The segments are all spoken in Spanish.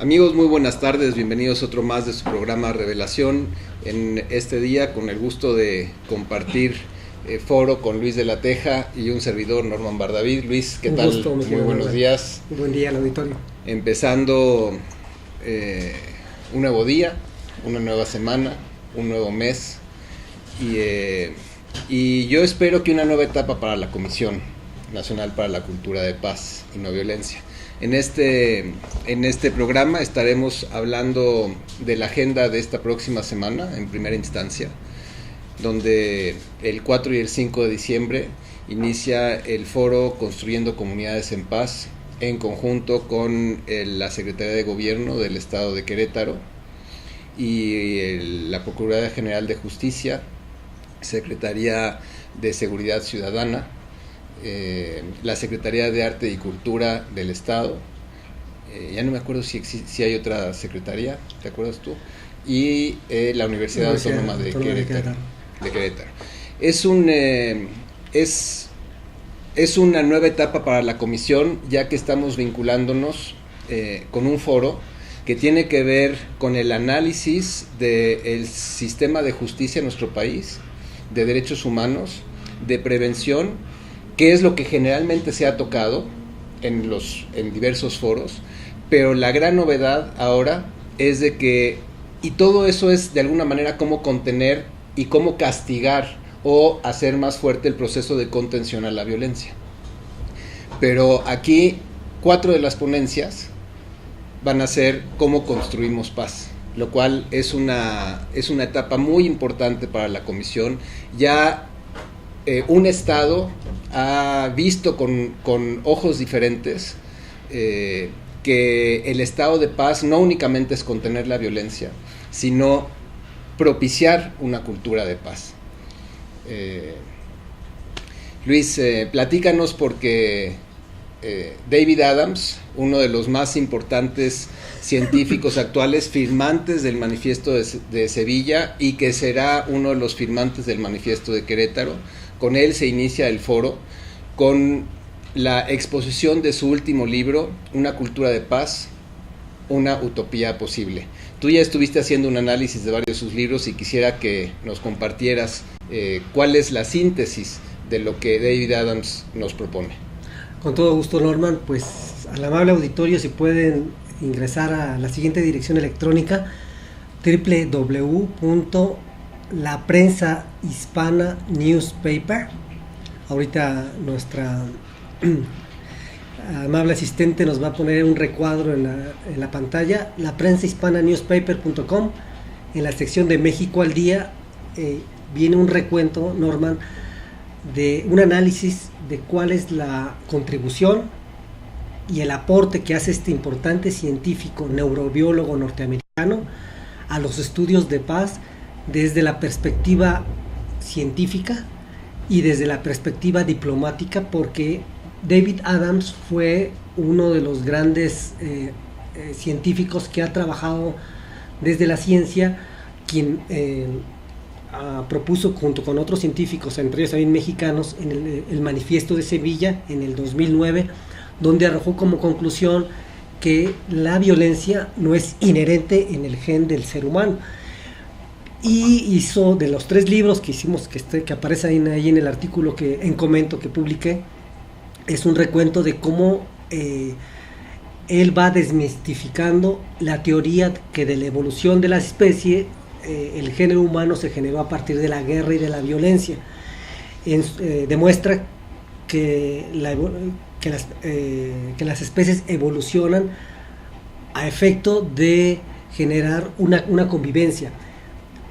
Amigos, muy buenas tardes, bienvenidos a otro más de su programa Revelación. En este día, con el gusto de compartir foro con Luis de la Teja y un servidor, Norman Bardavid. Luis, ¿qué tal? Gusto, muy buenos días. Muy buen día al auditorio. Empezando un nuevo día, una nueva semana, un nuevo mes y yo espero que una nueva etapa para la Comisión Nacional para la Cultura de Paz y No Violencia. En este programa estaremos hablando de la agenda de esta próxima semana, en primera instancia, donde el 4 y el 5 de diciembre inicia el foro Construyendo Comunidades en Paz, en conjunto con la Secretaría de Gobierno del Estado de Querétaro y la Procuraduría General de Justicia, Secretaría de Seguridad Ciudadana, la Secretaría de Arte y Cultura del Estado, ya no me acuerdo si hay otra secretaría, ¿te acuerdas tú? Y la Universidad Autónoma de Querétaro. Es una nueva etapa para la comisión, ya que estamos vinculándonos con un foro que tiene que ver con el análisis del sistema de justicia en nuestro país, de derechos humanos, de prevención, que es lo que generalmente se ha tocado en diversos foros, pero la gran novedad ahora es de que, y todo eso es de alguna manera cómo contener y cómo castigar o hacer más fuerte el proceso de contención a la violencia. Pero aquí 4 de las ponencias van a ser cómo construimos paz, lo cual es una etapa muy importante para la comisión. Ya un Estado ha visto con ojos diferentes que el estado de paz no únicamente es contener la violencia, sino propiciar una cultura de paz. Luis, platícanos, porque David Adams, uno de los más importantes científicos actuales, firmantes del Manifiesto de Sevilla, y que será uno de los firmantes del Manifiesto de Querétaro, con él se inicia el foro con la exposición de su último libro, Una cultura de paz, una utopía posible. Tú ya estuviste haciendo un análisis de varios de sus libros y quisiera que nos compartieras cuál es la síntesis de lo que David Adams nos propone. Con todo gusto, Norman. Pues al amable auditorio, si pueden ingresar a la siguiente dirección electrónica: www.laprensahispananewspaper. Ahorita nuestra amable asistente nos va a poner un recuadro en la pantalla. laprensahispananewspaper.com. En la sección de México al día viene un recuento, Norman, de un análisis de cuál es la contribución y el aporte que hace este importante científico neurobiólogo norteamericano a los estudios de paz desde la perspectiva científica y desde la perspectiva diplomática, porque David Adams fue uno de los grandes científicos que ha trabajado desde la ciencia, quien propuso junto con otros científicos, entre ellos también mexicanos, en el Manifiesto de Sevilla en el 2009, donde arrojó como conclusión que la violencia no es inherente en el gen del ser humano. Y hizo, de los 3 libros que hicimos, que aparecen ahí en el artículo en comento que publiqué, es un recuento de cómo él va desmistificando la teoría que de la evolución de la especie, el género humano se generó a partir de la guerra y de la violencia. Demuestra que las especies evolucionan a efecto de generar una convivencia,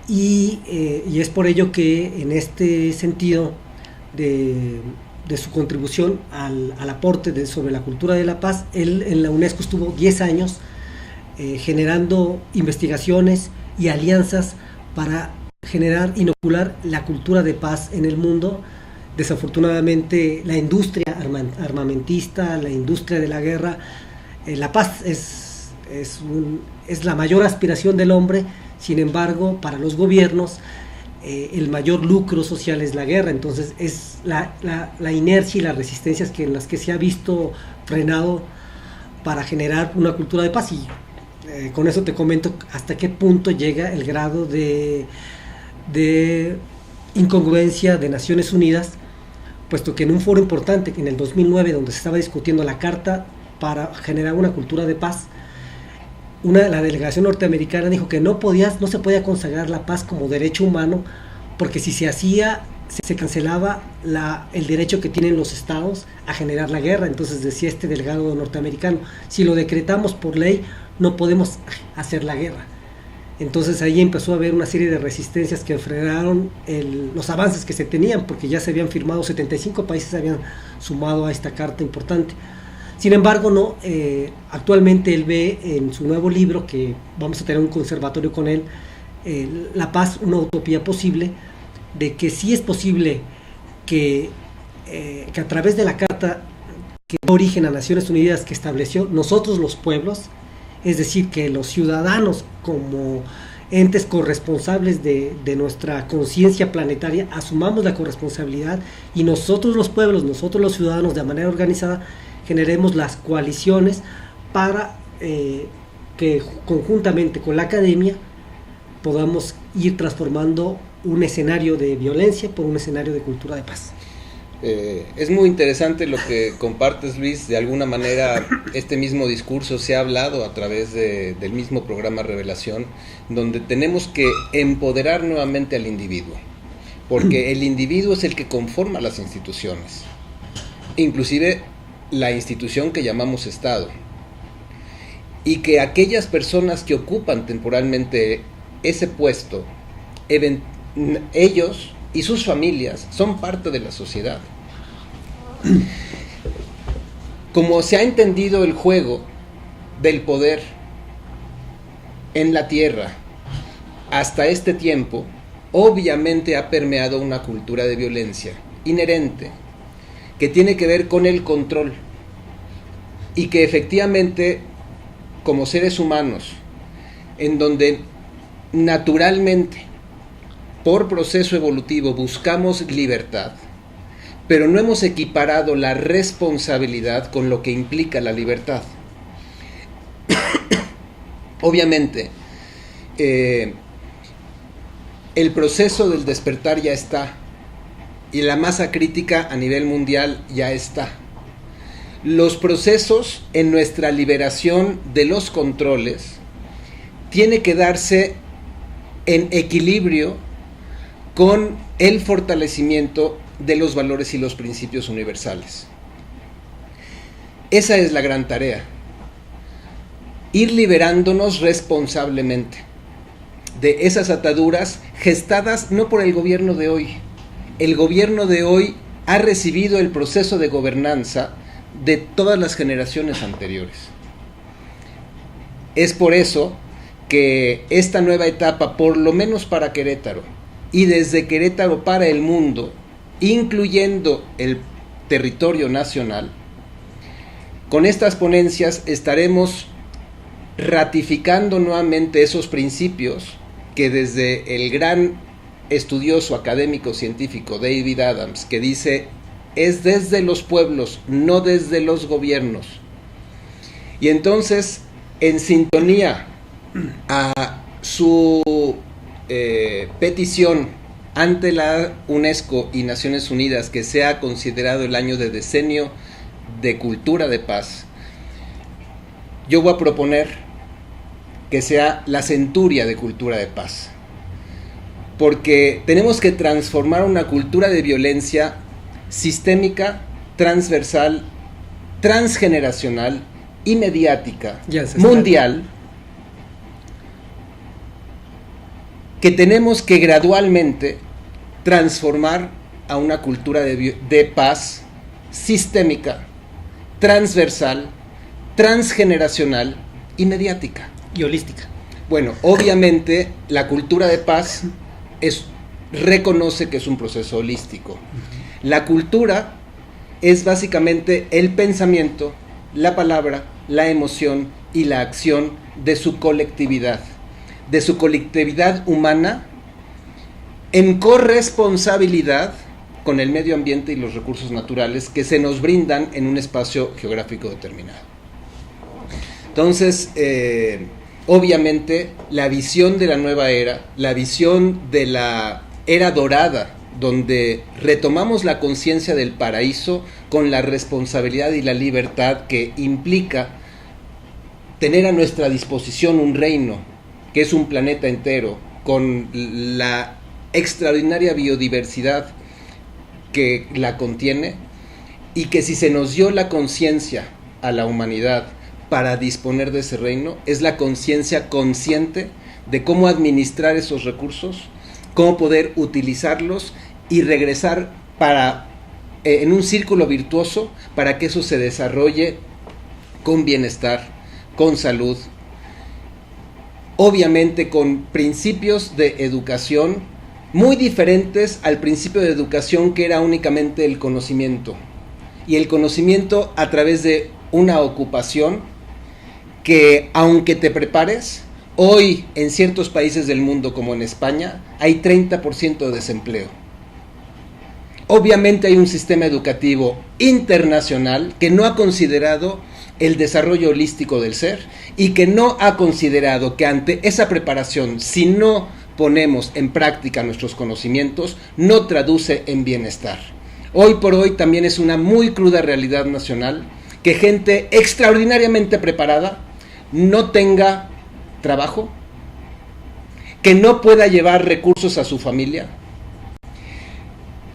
y es por ello que en este sentido de su contribución al aporte sobre la cultura de la paz, él en la UNESCO estuvo 10 años generando investigaciones y alianzas para inocular la cultura de paz en el mundo. Desafortunadamente, la industria armamentista, la industria de la guerra, la paz es la mayor aspiración del hombre. Sin embargo, para los gobiernos, el mayor lucro social es la guerra. Entonces es la inercia y las resistencias en las que se ha visto frenado para generar una cultura de paz. Y con eso te comento hasta qué punto llega el grado de incongruencia de Naciones Unidas, puesto que en un foro importante, en el 2009, donde se estaba discutiendo la Carta para generar una cultura de paz, la delegación norteamericana dijo que no se podía consagrar la paz como derecho humano, porque si se hacía, se cancelaba el derecho que tienen los estados a generar la guerra. Entonces decía este delegado norteamericano, si lo decretamos por ley, no podemos hacer la guerra. Entonces ahí empezó a haber una serie de resistencias que frenaron los avances que se tenían, porque ya se habían firmado, 75 países se habían sumado a esta carta importante. Sin embargo, actualmente él ve en su nuevo libro, que vamos a tener un conservatorio con él, La paz, una utopía posible, de que sí es posible que a través de la carta que da origen a Naciones Unidas, que estableció nosotros los pueblos, es decir, que los ciudadanos como entes corresponsables de nuestra conciencia planetaria asumamos la corresponsabilidad, y nosotros los pueblos, nosotros los ciudadanos, de manera organizada generemos las coaliciones para que conjuntamente con la academia podamos ir transformando un escenario de violencia por un escenario de cultura de paz. Es muy interesante lo que compartes, Luis. De alguna manera este mismo discurso se ha hablado a través del mismo programa Revelación, donde tenemos que empoderar nuevamente al individuo, porque el individuo es el que conforma las instituciones, inclusive la institución que llamamos Estado, y que aquellas personas que ocupan temporalmente ese puesto, ellos y sus familias son parte de la sociedad. Como se ha entendido el juego del poder en la tierra hasta este tiempo, obviamente ha permeado una cultura de violencia inherente que tiene que ver con el control, y que efectivamente como seres humanos, en donde naturalmente por proceso evolutivo buscamos libertad, pero no hemos equiparado la responsabilidad con lo que implica la libertad. Obviamente, el proceso del despertar ya está, y la masa crítica a nivel mundial ya está. Los procesos en nuestra liberación de los controles tiene que darse en equilibrio con el fortalecimiento de los valores y los principios universales. Esa es la gran tarea. Ir liberándonos responsablemente de esas ataduras gestadas no por el gobierno de hoy. El gobierno de hoy ha recibido el proceso de gobernanza de todas las generaciones anteriores. Es por eso que esta nueva etapa, por lo menos para Querétaro, y desde Querétaro para el mundo, incluyendo el territorio nacional, con estas ponencias estaremos ratificando nuevamente esos principios que desde el gran estudioso académico científico David Adams, que dice: es desde los pueblos, no desde los gobiernos. Y entonces, en sintonía a su petición ante la UNESCO y Naciones Unidas, que sea considerado el año de decenio de cultura de paz, yo voy a proponer que sea la centuria de cultura de paz, porque tenemos que transformar una cultura de violencia sistémica, transversal, transgeneracional y mediática, mundial, que tenemos que gradualmente transformar a una cultura de paz sistémica, transversal, transgeneracional y mediática. Y holística. Bueno, obviamente la cultura de paz reconoce que es un proceso holístico. La cultura es básicamente el pensamiento, la palabra, la emoción y la acción de su colectividad humana, en corresponsabilidad con el medio ambiente y los recursos naturales que se nos brindan en un espacio geográfico determinado. Entonces, obviamente la visión de la nueva era, la visión de la era dorada, donde retomamos la conciencia del paraíso con la responsabilidad y la libertad que implica tener a nuestra disposición un reino, que es un planeta entero, con la extraordinaria biodiversidad que la contiene, y que si se nos dio la conciencia a la humanidad para disponer de ese reino, es la conciencia consciente de cómo administrar esos recursos, cómo poder utilizarlos y regresar en un círculo virtuoso para que eso se desarrolle con bienestar, con salud, obviamente con principios de educación muy diferentes al principio de educación que era únicamente el conocimiento, y el conocimiento a través de una ocupación que, aunque te prepares, hoy en ciertos países del mundo como en España hay 30% de desempleo. Obviamente hay un sistema educativo internacional que no ha considerado el desarrollo holístico del ser y que no ha considerado que ante esa preparación, si no ponemos en práctica nuestros conocimientos, no traduce en bienestar. Hoy por hoy también es una muy cruda realidad nacional que gente extraordinariamente preparada no tenga trabajo, que no pueda llevar recursos a su familia,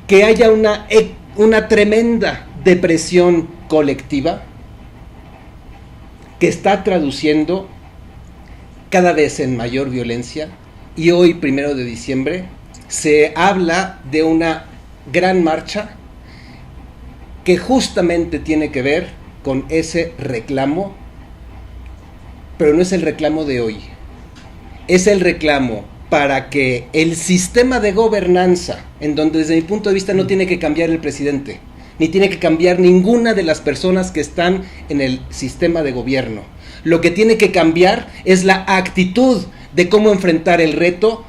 que haya una tremenda depresión colectiva que está traduciendo cada vez en mayor violencia. Y hoy, 1 de diciembre, se habla de una gran marcha que justamente tiene que ver con ese reclamo, pero no es el reclamo de hoy, es el reclamo para que el sistema de gobernanza, en donde desde mi punto de vista no tiene que cambiar el presidente, ni tiene que cambiar ninguna de las personas que están en el sistema de gobierno, lo que tiene que cambiar es la actitud de cómo enfrentar el reto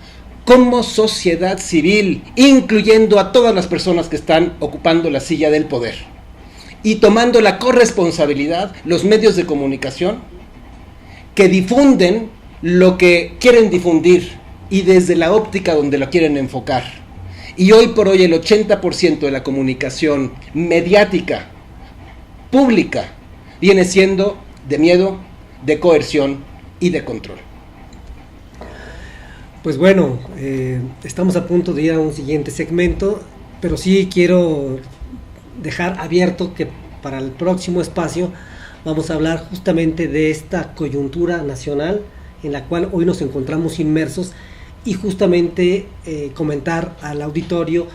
como sociedad civil, incluyendo a todas las personas que están ocupando la silla del poder, y tomando la corresponsabilidad los medios de comunicación que difunden lo que quieren difundir y desde la óptica donde lo quieren enfocar. Y hoy por hoy el 80% de la comunicación mediática pública viene siendo de miedo, de coerción y de control. Pues bueno, estamos a punto de ir a un siguiente segmento, pero sí quiero dejar abierto que para el próximo espacio vamos a hablar justamente de esta coyuntura nacional en la cual hoy nos encontramos inmersos, y justamente comentar al auditorio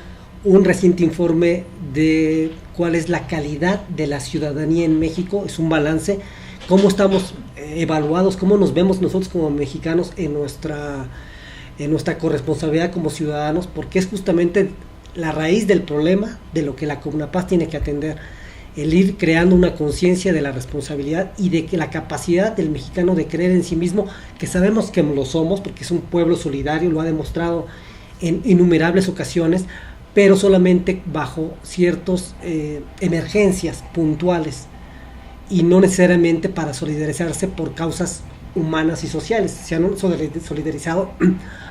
un reciente informe de cuál es la calidad de la ciudadanía en México. Es un balance, cómo estamos evaluados, cómo nos vemos nosotros como mexicanos en nuestra corresponsabilidad como ciudadanos, porque es justamente la raíz del problema de lo que la Conapaz tiene que atender, el ir creando una conciencia de la responsabilidad y de que la capacidad del mexicano de creer en sí mismo, que sabemos que lo somos porque es un pueblo solidario, lo ha demostrado en innumerables ocasiones, pero solamente bajo ciertas emergencias puntuales y no necesariamente para solidarizarse por causas humanas y sociales. Se han solidarizado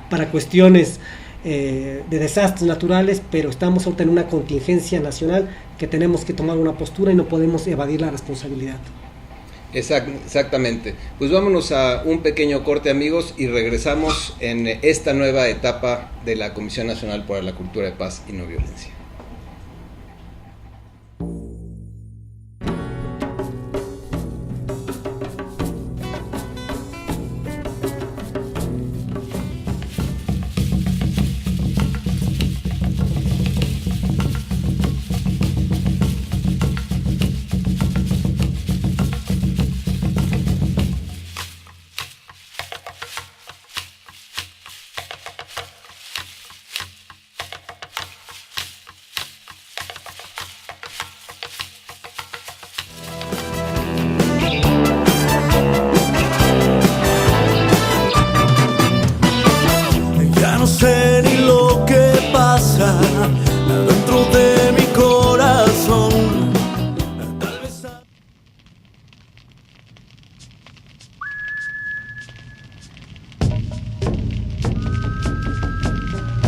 para cuestiones de desastres naturales, pero estamos ahorita en una contingencia nacional que tenemos que tomar una postura y no podemos evadir la responsabilidad. Exactamente. Pues vámonos a un pequeño corte, amigos, y regresamos en esta nueva etapa de la Comisión Nacional para la Cultura de Paz y No Violencia.